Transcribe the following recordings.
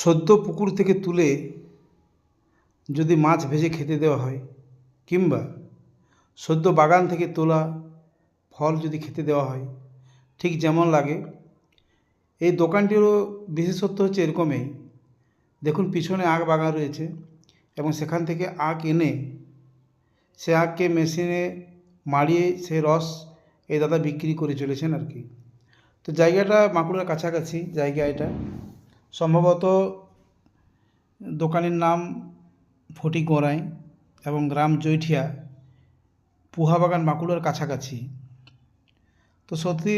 সদ্য পুকুর থেকে তুলে যদি মাছ ভেজে খেতে দেওয়া হয়, কিংবা সদ্য বাগান থেকে তোলা ফল যদি খেতে দেওয়া হয়, ঠিক যেমন লাগে। এই দোকানটিরও বিশেষত্ব হচ্ছে এরকমই। দেখুন, পিছনে আখ বাগান রয়েছে এবং সেখান থেকে আখ এনে সে আখকে মেশিনে মাড়িয়ে সে রস এই দাদা বিক্রি করে চলেছেন আর কি। তো জায়গাটা বাঁকুড়ার কাছাকাছি জায়গা এটা। সম্ভবত দোকানের নাম ফটিক গড়াই এবং গ্রাম জৈঠিয়া, পুহাবাগান, বাঁকুড়ার কাছাকাছি। তো সত্যি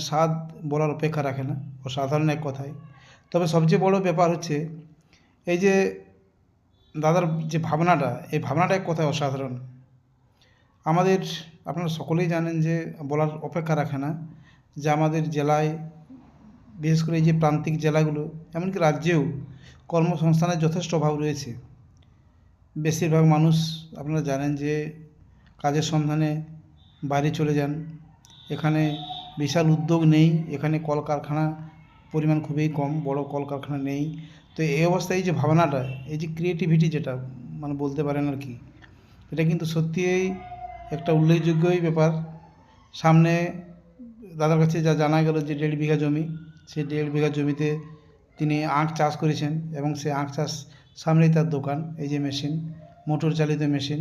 স্বাদ বলার অপেক্ষা রাখে না, অসাধারণ এক কথায়। তবে সবচেয়ে বড় ব্যাপার হচ্ছে এই যে দাদার যে ভাবনাটা, এই ভাবনাটা এক কথায় অসাধারণ। আমাদের আপনারা সকলেই জানেন যে বলার অপেক্ষা রাখে না যে আমাদের জেলায়, বিশেষ করে এই যে প্রান্তিক জেলাগুলো, এমনকি রাজ্যেও কর্মসংস্থানের যথেষ্ট অভাব রয়েছে। বেশিরভাগ মানুষ আপনারা জানেন যে কাজের সন্ধানে বাইরে চলে যান। এখানে বিশাল উদ্যোগ নেই, এখানে কলকারখানা পরিমাণ খুবই কম, বড় কলকারখানা নেই। তো এই অবস্থায় এই যে ভাবনাটা, এই যে ক্রিয়েটিভিটি যেটা বলতে পারেন আর কি, এটা কিন্তু সত্যিই একটা উল্লেখযোগ্যই ব্যাপার। সামনে দাদার কাছে যা জানা গেল যে 1.5 বিঘা জমি, সেই 1.5 বিঘা জমিতে তিনি আখ চাষ করেছেন এবং সেই আখ চাষ সামনেই তার দোকান। এই যে মেশিন, মোটর চালিত মেশিন,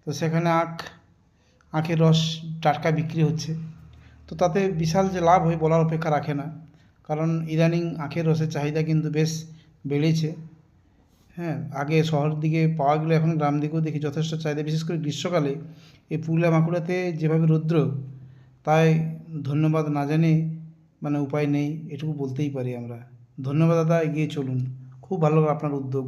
তো সেখানে আখের রস টাটকা বিক্রি হচ্ছে। তো তাতে বিশাল যে লাভ হয় বলার অপেক্ষা রাখে না, কারণ ইদানিং আখের রসের চাহিদা কিন্তু বেশ বেড়েছে। হ্যাঁ, আগে শহরের দিকে পাওয়া গেলে এখন গ্রাম দিকেও দেখি যথেষ্ট চাহিদা, বিশেষ করে গ্রীষ্মকালে। এই পুরুলিয়া বাঁকুড়াতে যেভাবে রৌদ্র, তাই ধন্যবাদ না জানিয়ে উপায় নেই, এটুকু বলতেই পারি আমরা। ধন্যবাদ দাদা, এগিয়ে চলুন। খুব ভালো আপনার উদ্যোগ।